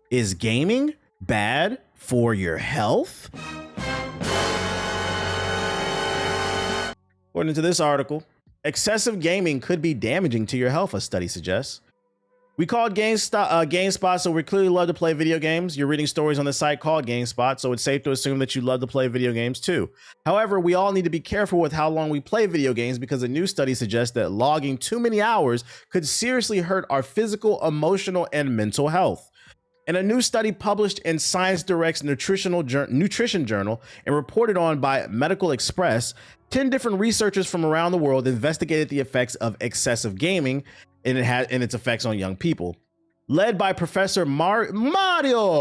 Is gaming bad for your health? According to this article, excessive gaming could be damaging to your health, a study suggests. We called GameSpot, so we clearly love to play video games. You're reading stories on the site called GameSpot, so it's safe to assume that you love to play video games too. However, we all need to be careful with how long we play video games because a new study suggests that logging too many hours could seriously hurt our physical, emotional, and mental health. In a new study published in Science Direct's Nutrition Journal and reported on by Medical Express, 10 different researchers from around the world investigated the effects of excessive gaming and its effects on young people. Led by Professor Mario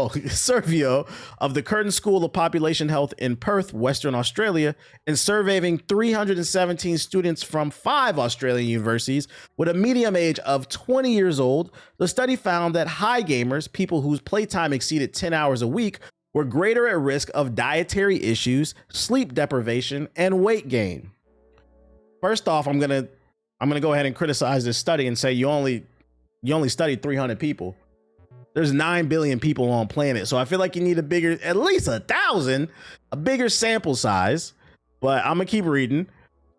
Servio of the Curtin School of Population Health in Perth, Western Australia, and surveying 317 students from 5 Australian universities with a median age of 20 years old, the study found that high gamers, people whose playtime exceeded 10 hours a week, were greater at risk of dietary issues, sleep deprivation, and weight gain. First off, I'm gonna go ahead and criticize this study and say you only studied 300 people. There's 9 billion people on planet, so I feel like you need at least 1,000, a bigger sample size. But I'm gonna keep reading.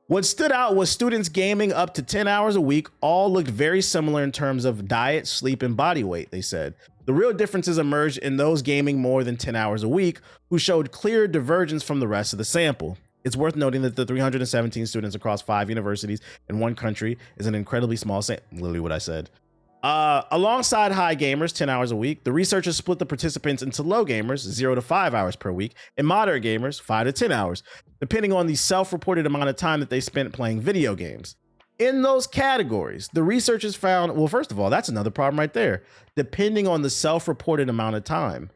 What stood out was students gaming up to 10 hours a week all looked very similar in terms of diet, sleep, and body weight, they said. The real differences emerged in those gaming more than 10 hours a week, who showed clear divergence from the rest of the sample. It's worth noting that the 317 students across 5 universities in 1 country is an incredibly small sample. Literally what I said. Alongside high gamers, 10 hours a week, the researchers split the participants into low gamers, 0 to 5 hours per week, and moderate gamers, 5 to 10 hours, depending on the self-reported amount of time that they spent playing video games. In those categories, the researchers found, well, first of all, that's another problem right there. Depending on the self-reported amount of time.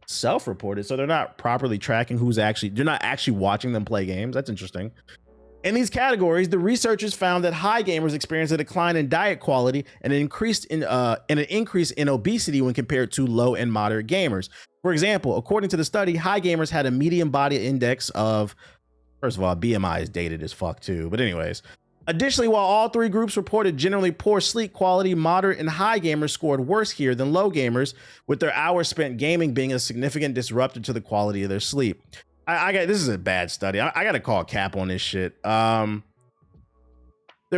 Self-reported, so they're not properly tracking they're not actually watching them play games. That's interesting. In these categories, the researchers found that high gamers experienced a decline in diet quality and an increase in obesity when compared to low and moderate gamers. For example, according to the study, high gamers had a median body index of, first of all, BMI is dated as fuck too, but anyways. Additionally, while all 3 groups reported generally poor sleep quality, moderate and high gamers scored worse here than low gamers, with their hours spent gaming being a significant disruptor to the quality of their sleep. This is a bad study. I got to call cap on this shit. They're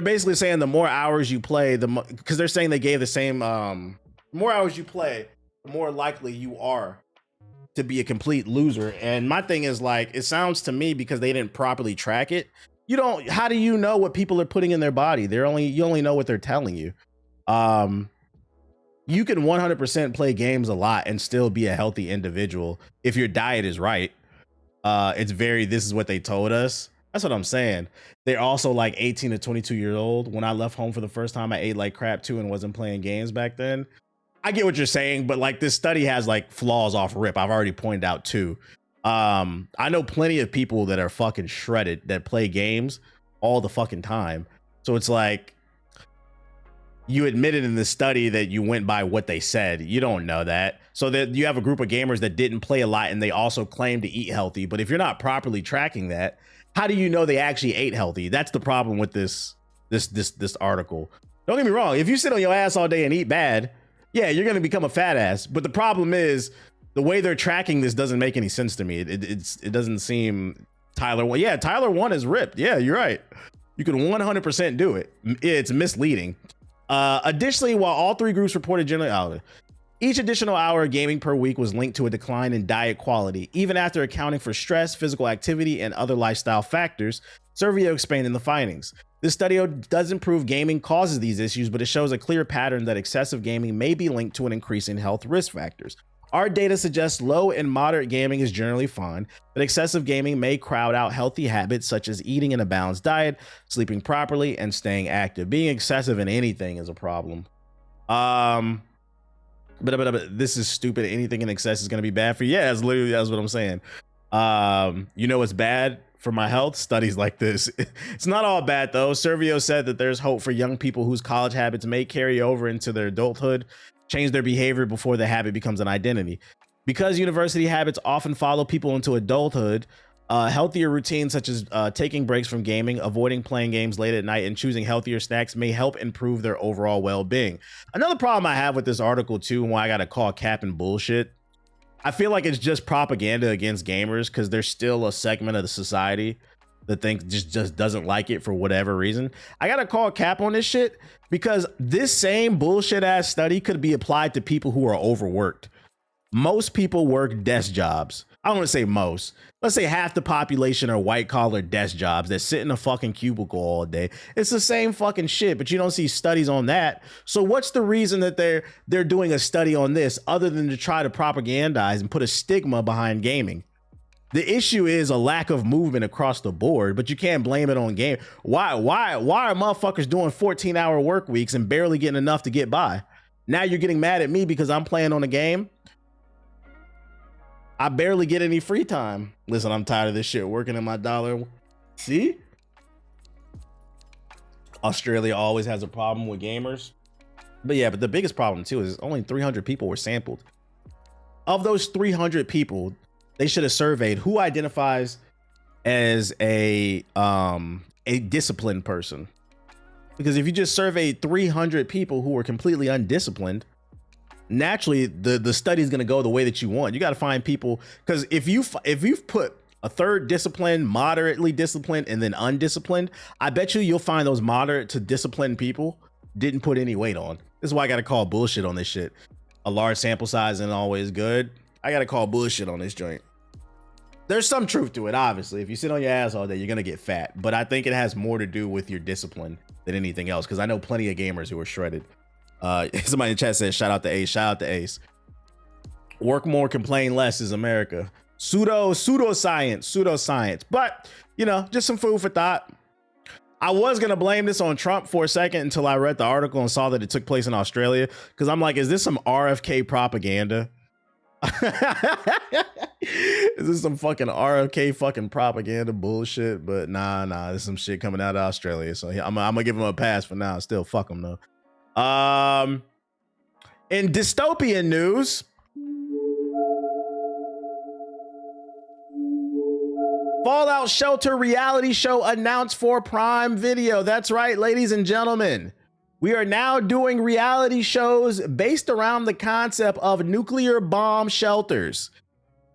basically saying the more hours you play, because they're saying they gave the same, more hours you play, the more likely you are to be a complete loser. And my thing is, like, it sounds to me, because they didn't properly track it, how do you know what people are putting in their body? You only know what they're telling you. You can 100% play games a lot and still be a healthy individual if your diet is right. This is what they told us. That's what I'm saying. They're also like 18 to 22 years old. When I left home for the first time, I ate like crap too and wasn't playing games back then. I get what you're saying, but like this study has like flaws off rip. I've already pointed out too. I know plenty of people that are fucking shredded that play games all the fucking time. So it's like, you admitted in the study that you went by what they said. You don't know that. So that you have a group of gamers that didn't play a lot and they also claim to eat healthy. But if you're not properly tracking that, how do you know they actually ate healthy? That's the problem with this article. Don't get me wrong. If you sit on your ass all day and eat bad, yeah, you're going to become a fat ass. But the problem is the way they're tracking this doesn't make any sense to me. It doesn't seem Tyler 1. Yeah, Tyler 1 is ripped. Yeah, you're right. You can 100% do it. It's misleading. Additionally, while all 3 groups reported generally, each additional hour of gaming per week was linked to a decline in diet quality, even after accounting for stress, physical activity, and other lifestyle factors, Servio explained in the findings. This study doesn't prove gaming causes these issues, but it shows a clear pattern that excessive gaming may be linked to an increase in health risk factors. Our data suggests low and moderate gaming is generally fine, but excessive gaming may crowd out healthy habits such as eating in a balanced diet, sleeping properly, and staying active. Being excessive in anything is a problem. But this is stupid. Anything in excess is going to be bad for you. Yeah, that's what I'm saying. It's bad for my health. Studies like this. It's not all bad though. Servio said that there's hope for young people whose college habits may carry over into their adulthood, change their behavior before the habit becomes an identity. Because university habits often follow people into adulthood, Healthier routines such as taking breaks from gaming, avoiding playing games late at night, and choosing healthier snacks may help improve their overall well-being. Another problem I have with this article too, and why I gotta call cap and bullshit, I feel like it's just propaganda against gamers because there's still a segment of the society that thinks just doesn't like it for whatever reason. I gotta call cap on this shit because this same bullshit ass study could be applied to people who are overworked. Most people work desk jobs. I don't want to say most. Let's say half the population are white collar desk jobs that sit in a fucking cubicle all day. It's the same fucking shit, but you don't see studies on that. So what's the reason that they're doing a study on this other than to try to propagandize and put a stigma behind gaming? The issue is a lack of movement across the board, but you can't blame it on game. Why are motherfuckers doing 14-hour work weeks and barely getting enough to get by? Now you're getting mad at me because I'm playing on a game. I barely get any free time. Listen, I'm tired of this shit working in my dollar. See? Australia always has a problem with gamers. But yeah, but the biggest problem too is only 300 people were sampled. Of those 300 people, they should have surveyed who identifies as a disciplined person. Because if you just surveyed 300 people who were completely undisciplined, naturally the study is going to go the way that you want. You got to find people, because if you've put a third disciplined, moderately disciplined, and then undisciplined, I bet you'll find those moderate to disciplined people didn't put any weight on. This is why I got to call bullshit on this shit. A large sample size isn't always good. I got to call bullshit on this joint. There's some truth to it, obviously. If you sit on your ass all day, you're going to get fat. But I think it has more to do with your discipline than anything else, because I know plenty of gamers who are shredded. Somebody in the chat says, shout out to Ace. Shout out to Ace. Work more, complain less is America. Pseudoscience. But, you know, just some food for thought. I was going to blame this on Trump for a second until I read the article and saw that it took place in Australia. Because I'm like, is this some RFK propaganda? Is this some fucking RFK fucking propaganda bullshit? But nah, there's some shit coming out of Australia. So I'm gonna give him a pass for now. Still fuck him though. In dystopian news, Fallout Shelter reality show announced for Prime Video. That's right, ladies and gentlemen. We are now doing reality shows based around the concept of nuclear bomb shelters.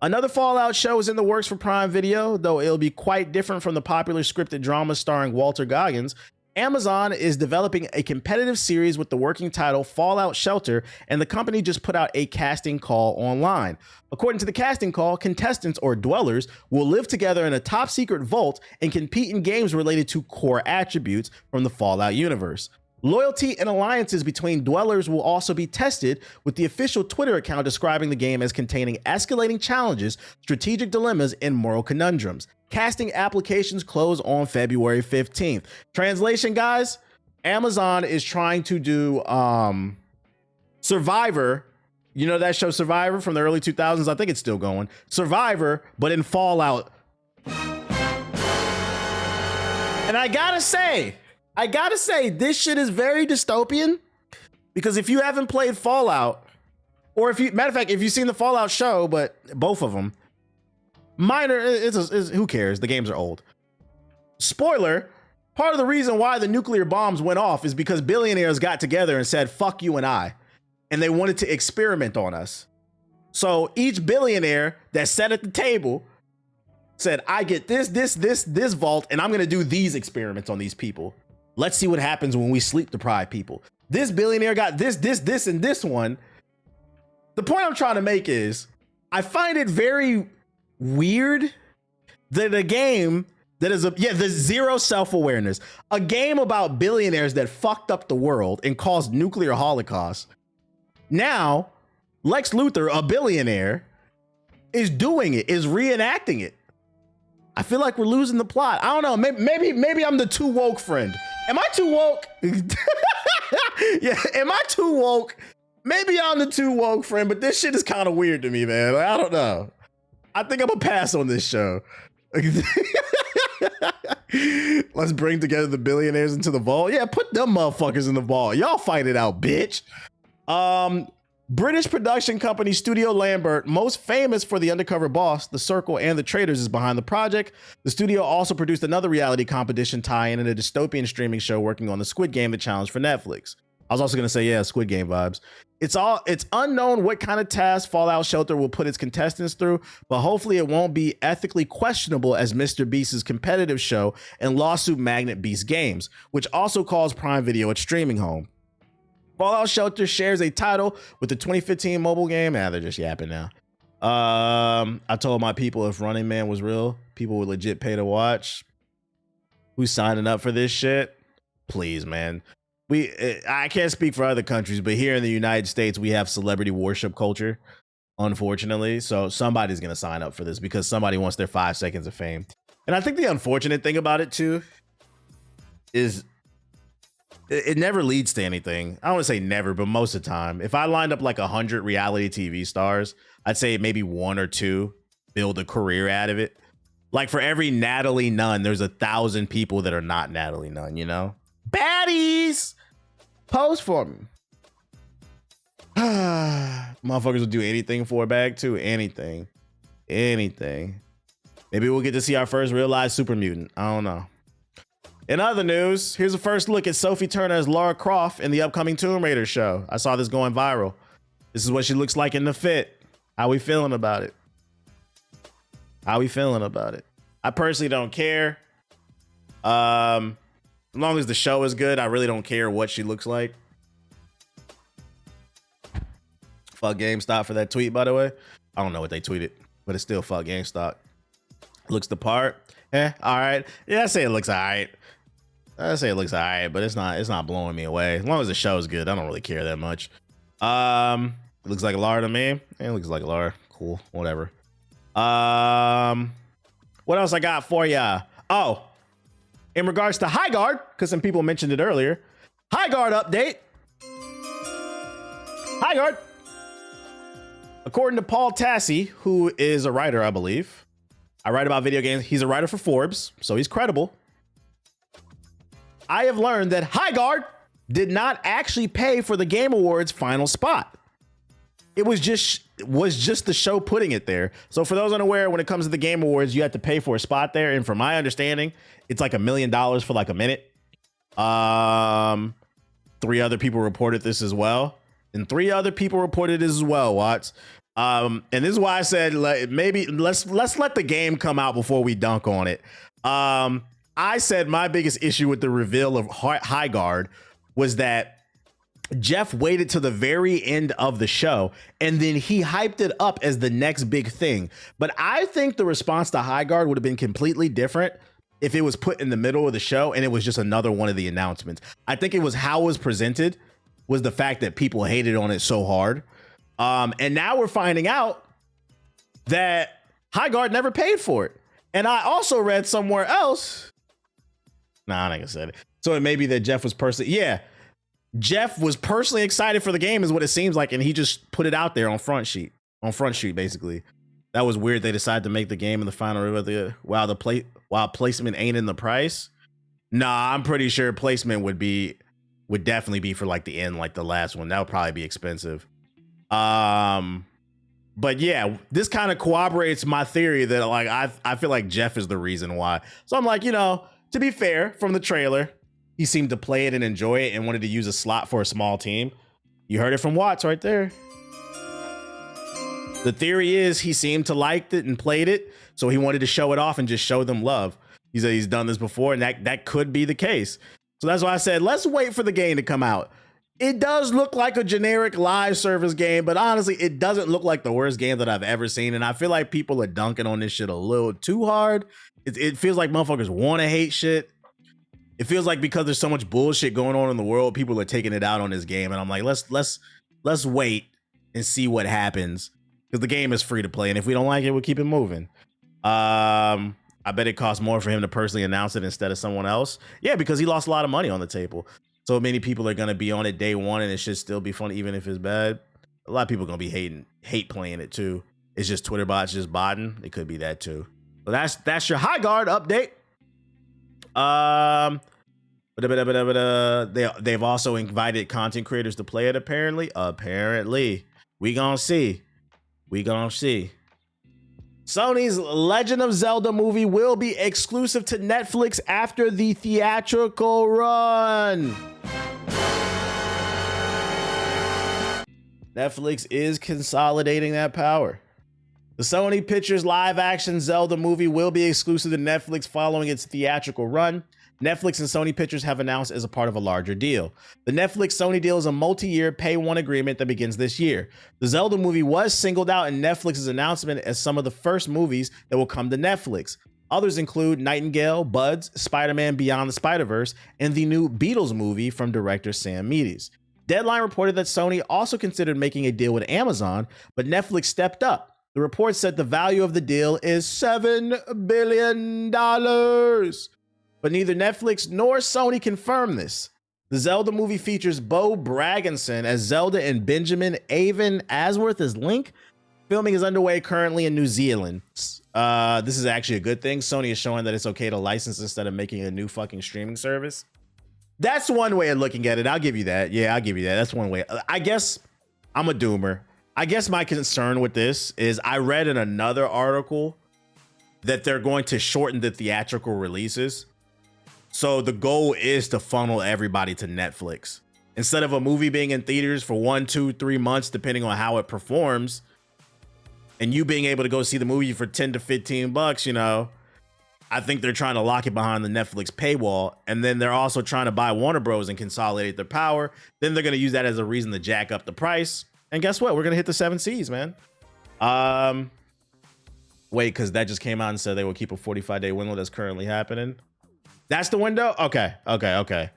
Another Fallout show is in the works for Prime Video, though it'll be quite different from the popular scripted drama starring Walter Goggins. Amazon is developing a competitive series with the working title Fallout Shelter, and the company just put out a casting call online. According to the casting call, contestants or dwellers will live together in a top secret vault and compete in games related to core attributes from the Fallout universe. Loyalty and alliances between dwellers will also be tested, with the official Twitter account describing the game as containing escalating challenges, strategic dilemmas, and moral conundrums. Casting applications close on February 15th. Translation, guys, Amazon is trying to do Survivor. You know that show Survivor from the early 2000s? I think it's still going. Survivor, but in Fallout. And I gotta say, this shit is very dystopian, because if you haven't played Fallout, or if you, matter of fact, if you've seen the Fallout show, but both of them, minor, who cares? The games are old. Spoiler, part of the reason why the nuclear bombs went off is because billionaires got together and said, fuck you and I, and they wanted to experiment on us. So each billionaire that sat at the table said, I get this vault, and I'm going to do these experiments on these people. Let's see what happens when we sleep deprive people. This billionaire got this, and this one. The point I'm trying to make is, I find it very weird that a game that is there's zero self-awareness, a game about billionaires that fucked up the world and caused nuclear holocaust. Now, Lex Luthor, a billionaire, is doing it, is reenacting it. I feel like we're losing the plot. I don't know. Maybe I'm the too woke friend. Am I too woke? Yeah, am I too woke? Maybe I'm the too woke friend, but this shit is kind of weird to me, man. Like, I don't know. I think I'm gonna pass on this show. Let's bring together the billionaires into the vault. Yeah, put them motherfuckers in the vault. Y'all fight it out, bitch. British production company Studio Lambert, most famous for The Undercover Boss, The Circle, and The Traitors, is behind the project. The studio also produced another reality competition tie-in and a dystopian streaming show working on the Squid Game, the challenge for Netflix. I was also going to say, yeah, Squid Game vibes. It's unknown what kind of task Fallout Shelter will put its contestants through, but hopefully it won't be ethically questionable as Mr. Beast's competitive show and lawsuit magnet Beast Games, which also calls Prime Video its streaming home. Fallout Shelter shares a title with the 2015 mobile game. They're just yapping now. I told my people if Running Man was real, people would legit pay to watch. Who's signing up for this shit? Please, man. I can't speak for other countries, but here in the United States, we have celebrity worship culture, unfortunately. So somebody's going to sign up for this because somebody wants their 5 seconds of fame. And I think the unfortunate thing about it, too, is it never leads to anything. I don't want to say never, but most of the time. If I lined up like 100 reality TV stars, I'd say maybe 1 or 2 build a career out of it. Like for every Natalie Nunn, there's 1,000 people that are not Natalie Nunn, you know? Baddies! Pose for me. Motherfuckers will do anything for a bag too. Anything. Maybe we'll get to see our first real live super mutant. I don't know. In other news, here's a first look at Sophie Turner as Lara Croft in the upcoming Tomb Raider show. I saw this going viral. This is what she looks like in the fit. How we feeling about it? I personally don't care. As long as the show is good, I really don't care what she looks like. Fuck GameStop for that tweet, by the way. I don't know what they tweeted, but it's still fuck GameStop. Looks the part. All right. Yeah, I say it looks all right. But it's not blowing me away. As long as the show is good, I don't really care that much. It looks like a Lara to me. It looks like a Lara. Cool. Whatever. What else I got for ya? Oh, in regards to Highguard, because some people mentioned it earlier. Highguard update. Highguard. According to Paul Tassi, who is a writer, I believe. I write about video games. He's a writer for Forbes, so he's credible. I have learned that Highguard did not actually pay for the Game Awards final spot. It was just the show putting it there. So for those unaware, when it comes to the Game Awards, you have to pay for a spot there. And from my understanding, it's like $1 million for like a minute. 3 other people reported this as well. Watts. And this is why I said maybe let's let the game come out before we dunk on it. I said my biggest issue with the reveal of Highguard was that Jeff waited to the very end of the show and then he hyped it up as the next big thing. But I think the response to Highguard would have been completely different if it was put in the middle of the show and it was just another one of the announcements. I think it was how it was presented was the fact that people hated on it so hard. And now we're finding out that Highguard never paid for it. And I also read somewhere else. Nah, I ain't gonna say it. So it may be that Jeff was Jeff was personally excited for the game is what it seems like. And he just put it out there on Front Street, basically. That was weird. They decided to make the game in the final while placement ain't in the price. Nah, I'm pretty sure placement would definitely be for like the end, like the last one. That would probably be expensive. But yeah, this kind of corroborates my theory that like I feel like Jeff is the reason why. So I'm like, to be fair, from the trailer, he seemed to play it and enjoy it and wanted to use a slot for a small team. You heard it from Watts right there. The theory is he seemed to liked it and played it, so he wanted to show it off and just show them love. He said he's done this before, and that could be the case. So that's why I said, let's wait for the game to come out. It does look like a generic live service game, but honestly, it doesn't look like the worst game that I've ever seen. And I feel like people are dunking on this shit a little too hard. It feels like motherfuckers want to hate shit. It feels like because there's so much bullshit going on in the world, people are taking it out on this game. And I'm like, let's wait and see what happens. Because the game is free to play. And if we don't like it, we'll keep it moving. I bet it costs more for him to personally announce it instead of someone else. Yeah, because he lost a lot of money on the table. So many people are going to be on it day one and it should still be fun even if it's bad. A lot of people are going to be hate playing it too. It's just Twitter bots just botting. It could be that too. So that's your Highguard update. They've also invited content creators to play it apparently. We gonna see. We gonna see. Sony's Legend of Zelda movie will be exclusive to Netflix after the theatrical run. Netflix is consolidating that power. The Sony Pictures live-action Zelda movie will be exclusive to Netflix following its theatrical run. Netflix and Sony Pictures have announced as a part of a larger deal. The Netflix-Sony deal is a multi-year pay-one agreement that begins this year. The Zelda movie was singled out in Netflix's announcement as some of the first movies that will come to Netflix. Others include Nightingale, Buds, Spider-Man Beyond the Spider-Verse, and the new Beatles movie from director Sam Mendes. Deadline reported that Sony also considered making a deal with Amazon, but Netflix stepped up. The report said the value of the deal is $7 billion. But neither Netflix nor Sony confirmed this. The Zelda movie features Bo Bragginson as Zelda and Benjamin Avon Asworth as Link. Filming is underway currently in New Zealand. This is actually a good thing. Sony is showing that it's okay to license instead of making a new fucking streaming service. That's one way of looking at it. I'll give you that. Yeah, I'll give you that. That's one way. I guess I'm a doomer. I guess my concern with this is I read in another article that they're going to shorten the theatrical releases. So the goal is to funnel everybody to Netflix. Instead of a movie being in theaters for 1, 2, 3 months, depending on how it performs, and you being able to go see the movie for 10 to 15 bucks, you know, I think they're trying to lock it behind the Netflix paywall. And then they're also trying to buy Warner Bros. And consolidate their power. Then they're going to use that as a reason to jack up the price. And guess what? We're going to hit the 7 Cs, man. Wait, because that just came out and said they will keep a 45-day window that's currently happening. That's the window? Okay. The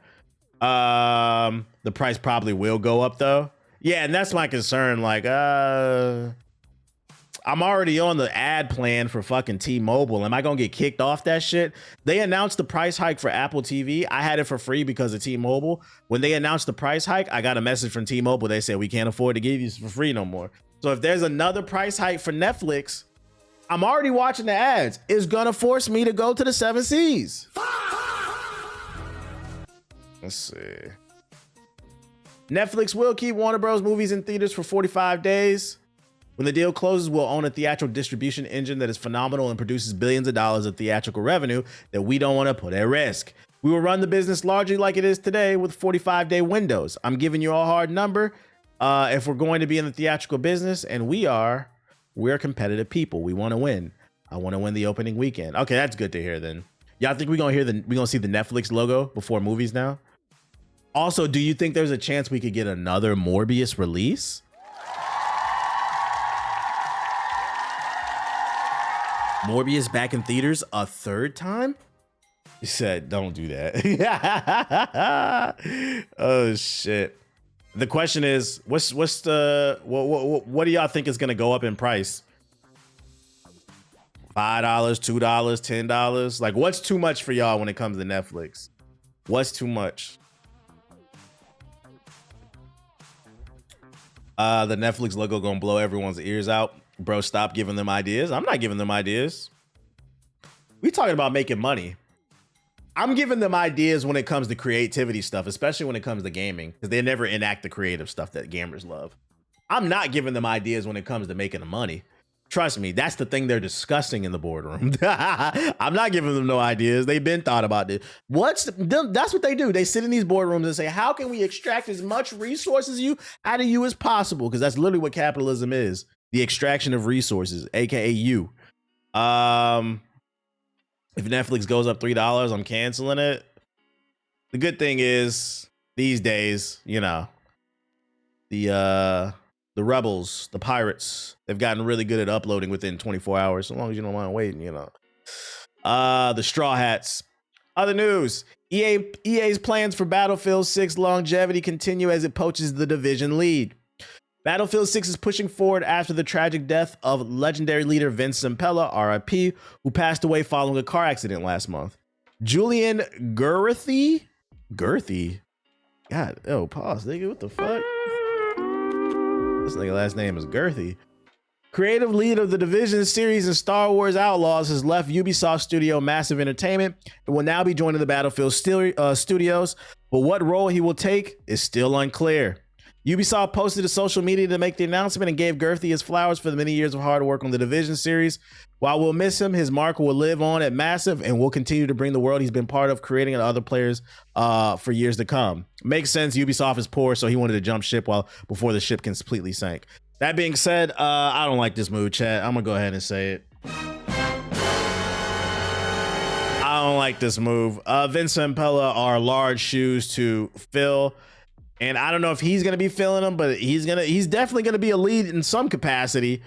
price probably will go up though. Yeah, and that's my concern. Like, I'm already on the ad plan for fucking T-Mobile. Am I gonna get kicked off that shit? They announced the price hike for Apple TV. I had it for free because of T-Mobile. When they announced the price hike, I got a message from T-Mobile. They said, we can't afford to give you this for free no more. So if there's another price hike for Netflix, I'm already watching the ads. It's gonna force me to go to the 7 Cs. Let's see. Netflix will keep Warner Bros. Movies in theaters for 45 days. When the deal closes, we'll own a theatrical distribution engine that is phenomenal and produces billions of dollars of theatrical revenue that we don't want to put at risk. We will run the business largely like it is today with 45-day windows. I'm giving you a hard number. If we're going to be in the theatrical business, and we're competitive people. We want to win. I want to win the opening weekend. Okay, that's good to hear then. Y'all think we're gonna see the Netflix logo before movies now? Also, do you think there's a chance we could get another Morbius release? Morbius back in theaters a third time? He said, don't do that. Oh shit. The question is, what do y'all think is gonna go up in price? $5, $2, $10? Like, what's too much for y'all when it comes to Netflix? What's too much? The Netflix logo gonna blow everyone's ears out. Bro, stop giving them ideas. I'm not giving them ideas. We talking about making money. I'm giving them ideas when it comes to creativity stuff, especially when it comes to gaming, because they never enact the creative stuff that gamers love. I'm not giving them ideas when it comes to making the money. Trust me, that's the thing they're discussing in the boardroom. I'm not giving them no ideas. They've been thought about this. That's what they do. They sit in these boardrooms and say, how can we extract as much resources out of you as possible? Because that's literally what capitalism is. The extraction of resources, aka you. If Netflix goes up $3, I'm canceling it. The good thing is these days, you know, the rebels, the pirates, they've gotten really good at uploading within 24 hours, so long as you don't mind waiting, you know. The Straw Hats. Other news, EA's plans for Battlefield 6 longevity continue as it poaches the Division lead. Battlefield 6 is pushing forward after the tragic death of legendary leader Vince Zampella, RIP, who passed away following a car accident last month. Julian Girthy? God, pause, nigga, what the fuck? This nigga last name is Girthy. Creative lead of the Division series and Star Wars Outlaws has left Ubisoft studio Massive Entertainment and will now be joining the Battlefield studios, but what role he will take is still unclear. Ubisoft posted to social media to make the announcement and gave Gerthy his flowers for the many years of hard work on the Division series. While we'll miss him, his mark will live on at Massive and will continue to bring the world he's been part of creating and other players for years to come. Makes sense. Ubisoft is poor, so he wanted to jump ship before the ship completely sank. That being said, I don't like this move, chat. I'm gonna go ahead and say it. I don't like this move. Vince and Pella are large shoes to fill. And I don't know if he's gonna be filling them, but he's definitely gonna be a lead in some capacity.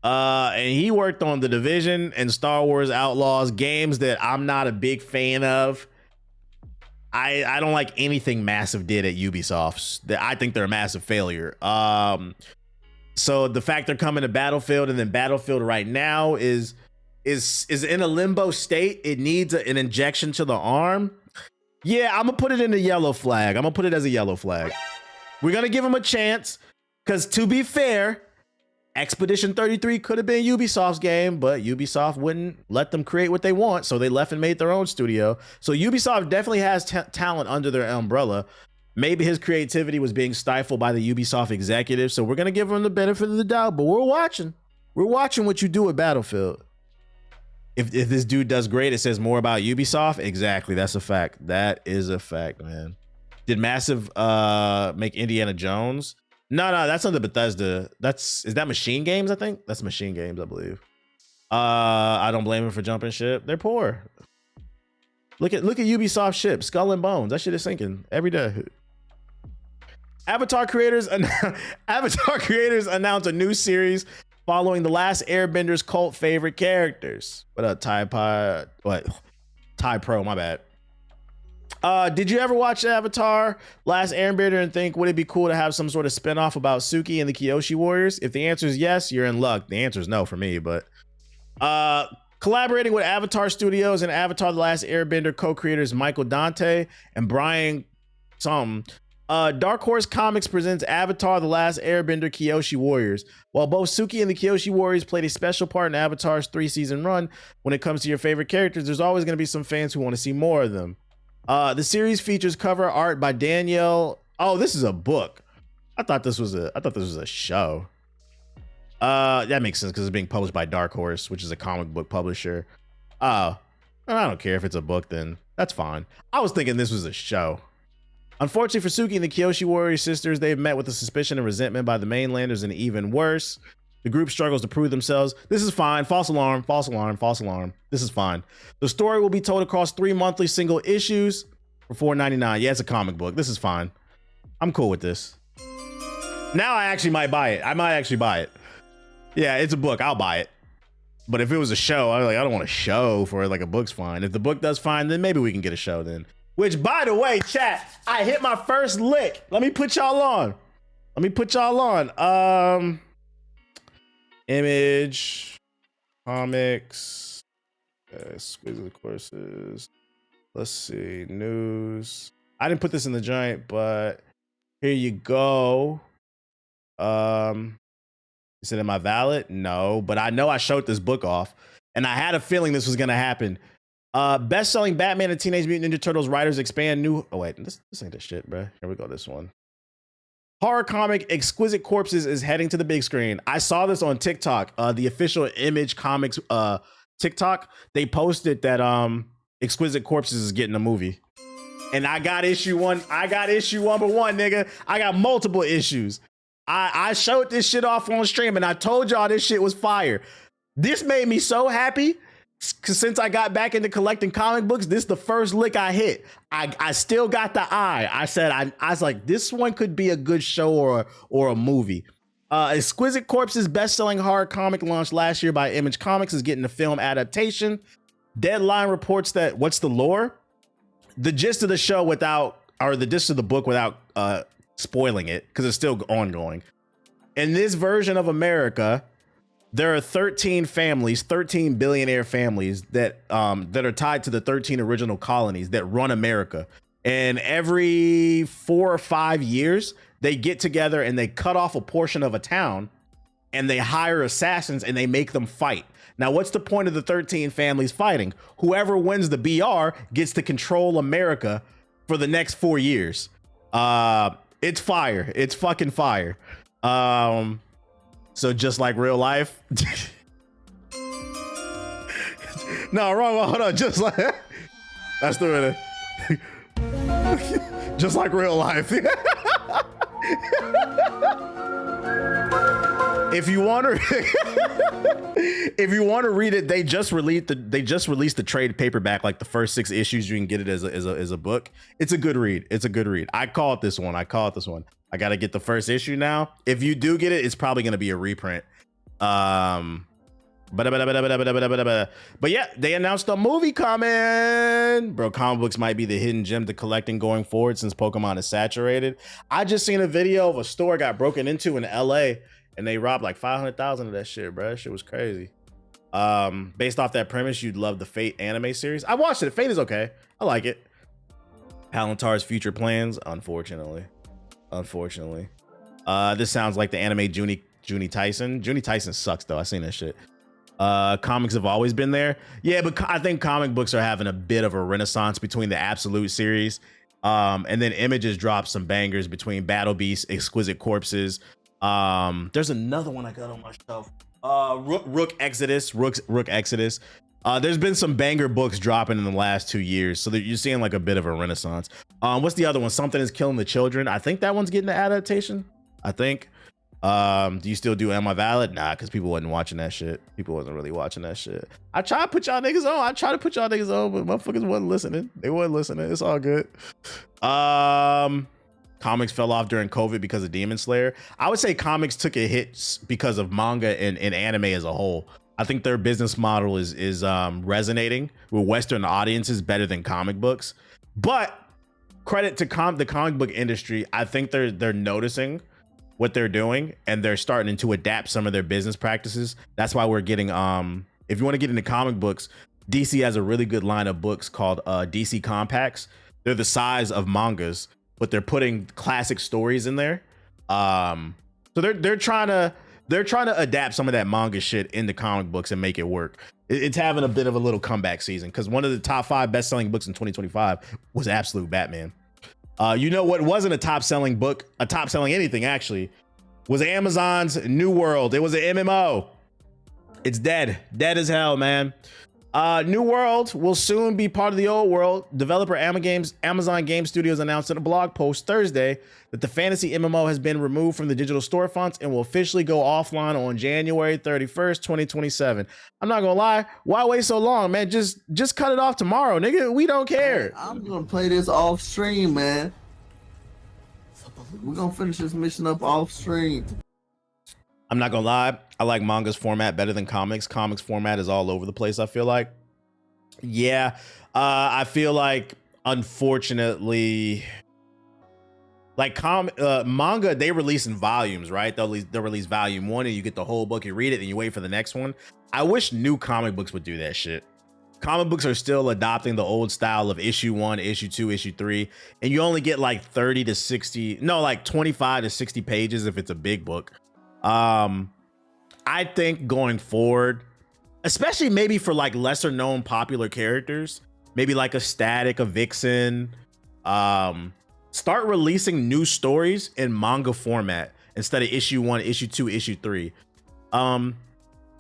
And he worked on the Division and Star Wars Outlaws, games that I'm not a big fan of. I don't like anything Massive did at Ubisoft. I think they're a massive failure. So the fact they're coming to Battlefield, and then Battlefield right now is in a limbo state. It needs an injection to the arm. Yeah, I'm gonna put it in the yellow flag. I'm gonna put it as a yellow flag. We're gonna give him a chance, because to be fair, Expedition 33 could have been Ubisoft's game, but Ubisoft wouldn't let them create what they want, so they left and made their own studio. So Ubisoft definitely has talent under their umbrella. Maybe his creativity was being stifled by the Ubisoft executives, so we're gonna give him the benefit of the doubt, but we're watching. We're watching what you do at Battlefield. If this dude does great, it says more about Ubisoft. Exactly, that's a fact. That is a fact, man. Did Massive make Indiana Jones? No, that's under Bethesda. Is that Machine Games? I think that's Machine Games, I believe. I don't blame him for jumping ship. They're poor. Look at Ubisoft ship, Skull and Bones. That shit is sinking every day. Avatar creators announced a new series following The Last Airbender's cult favorite characters. What up, Ty Pro, my bad. Did you ever watch Avatar Last Airbender and think, would it be cool to have some sort of spinoff about Suki and the Kyoshi Warriors? If the answer is yes, you're in luck. The answer is no for me, but collaborating with Avatar Studios and Avatar The Last Airbender co-creators Michael Dante and Brian Dark Horse Comics presents Avatar The Last Airbender Kyoshi Warriors. While both Suki and the Kyoshi Warriors played a special part in Avatar's 3-season run, when it comes to your favorite characters, there's always going to be some fans who want to see more of them. The series features cover art by Danielle. Oh, this is a book. I thought this was a show. That makes sense because it's being published by Dark Horse, which is a comic book publisher. I don't care if it's a book, then that's fine. I was thinking this was a show. Unfortunately for Suki and the Kyoshi Warrior sisters, they've met with the suspicion and resentment by the mainlanders, and even worse, the group struggles to prove themselves. This is fine. False alarm, false alarm, false alarm. This is fine. The story will be told across 3 monthly single issues for $4.99. Yeah, it's a comic book. This is fine. I'm cool with this. Now I actually might buy it. I might actually buy it. Yeah, it's a book. I'll buy it. But if it was a show, I don't want a show for it. Like, a book's fine. If the book does fine, then maybe we can get a show then. Which, by the way, chat, I hit my first lick. Let me put y'all on. Image, comics, Exquisite Corpses. Let's see, news. I didn't put this in the giant, but here you go. Is it in my valid? No, but I know I showed this book off, and I had a feeling this was gonna happen. Best-selling Batman and Teenage Mutant Ninja Turtles writers expand new. Oh wait, this ain't this shit, bro. Here we go. This one. Horror comic Exquisite Corpses is heading to the big screen. I saw this on TikTok. The official Image Comics TikTok. They posted that Exquisite Corpses is getting a movie. And I got issue one. I got issue number 1, nigga. I got multiple issues. I showed this shit off on stream, and I told y'all this shit was fire. This made me so happy. Cause since I got back into collecting comic books, this is the first lick I hit. I still got the eye. I said, I was like, this one could be a good show or a movie. Exquisite Corpses best-selling horror comic launched last year by Image Comics is getting a film adaptation. Deadline reports that, what's the lore? The gist of the show the gist of the book without spoiling it, because it's still ongoing. In this version of America, there are 13 families, 13 billionaire families that are tied to the 13 original colonies that run America. And every 4 or 5 years, they get together and they cut off a portion of a town and they hire assassins and they make them fight. Now, what's the point of the 13 families fighting? Whoever wins the BR gets to control America for the next 4 years. It's fire. It's fucking fire. So just like real life. No, wrong one. Hold on. Just like that's the just like real life. If you want to read it, they just released the trade paperback, like the first 6 issues. You can get it as a book. It's a good read. I call it this one. I got to get the first issue now. If you do get it, it's probably going to be a reprint. But yeah, they announced a movie coming. Bro, comic books might be the hidden gem to collecting going forward since Pokemon is saturated. I just seen a video of a store got broken into in LA and they robbed like 500,000 of that shit, bro. That shit was crazy. Based off that premise, you'd love the Fate anime series. I watched it. Fate is okay. I like it. Palantar's future plans, unfortunately. This sounds like the anime Junie Tyson. Junie Tyson sucks though. I seen that shit. Comics have always been there. Yeah, but I think comic books are having a bit of a renaissance between the Absolute series. And then Images dropped some bangers between Battle Beast, Exquisite Corpses. There's another one I got on my shelf. Rook Exodus. There's been some banger books dropping in the last 2 years. So that you're seeing like a bit of a renaissance. What's the other one? Something is Killing the Children. I think that one's getting an adaptation. I think. Do you still do Am I Valid? Nah, because people wasn't watching that shit. People wasn't really watching that shit. I tried to put y'all niggas on. But motherfuckers wasn't listening. They wasn't listening. It's all good. Comics fell off during COVID because of Demon Slayer. I would say comics took a hit because of manga and anime as a whole. I think their business model is resonating with Western audiences better than comic books. But credit to the comic book industry. I think they're noticing what they're doing and they're starting to adapt some of their business practices. That's why we're getting if you want to get into comic books, DC has a really good line of books called DC Compacts. They're the size of mangas, but they're putting classic stories in there. So they're trying to adapt some of that manga shit into comic books and make it work. It's having a bit of a little comeback season because one of the top 5 best-selling books in 2025 was Absolute Batman. You know what wasn't a top-selling book, a top-selling anything actually, was Amazon's New World. It was an MMO. It's dead as hell, man. New World will soon be part of the old world. Developer Amazon Game Studios announced in a blog post Thursday that the fantasy MMO has been removed from the digital storefronts and will officially go offline on January 31st, 2027. I'm not gonna lie, why wait so long, man? Just cut it off tomorrow, nigga. We don't care. I'm gonna play this off stream, man. We're gonna finish this mission up off stream. I'm not gonna lie, I like manga's format better than comics. Comics format is all over the place, I feel like. Yeah, I feel like, unfortunately, like manga, they release in volumes, right? They'll release volume 1 and you get the whole book, you read it, and you wait for the next one. I wish new comic books would do that shit. Comic books are still adopting the old style of issue 1, issue 2, issue 3, and you only get like 30 to 60, no, like 25 to 60 pages if it's a big book. I think going forward, especially maybe for like lesser known popular characters, maybe like a Static, a Vixen, start releasing new stories in manga format instead of issue 1, issue 2, issue 3.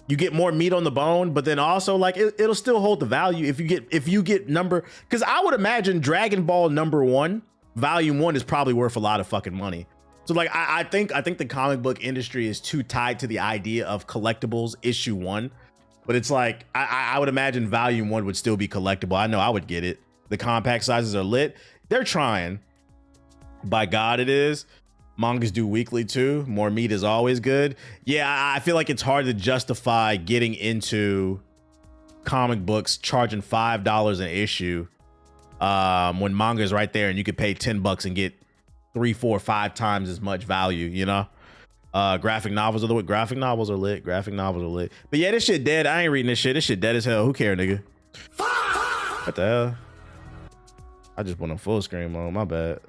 You get more meat on the bone, but then also like it'll still hold the value if you get number, because I would imagine Dragon Ball #1 volume 1 is probably worth a lot of fucking money. So like I think the comic book industry is too tied to the idea of collectibles issue 1, but it's like I would imagine volume 1 would still be collectible. I know I would get it. The compact sizes are lit. They're trying. By God, it is. Mangas do weekly too. More meat is always good. Yeah, I feel like it's hard to justify getting into comic books charging $5 an issue when manga is right there and you could pay $10 and get 3, 4, 5 times as much value, you know? Graphic novels are lit. Graphic novels are lit. But yeah, this shit dead. I ain't reading this shit. This shit dead as hell. Who care, nigga? What the hell? I just went on full screen mode. My bad.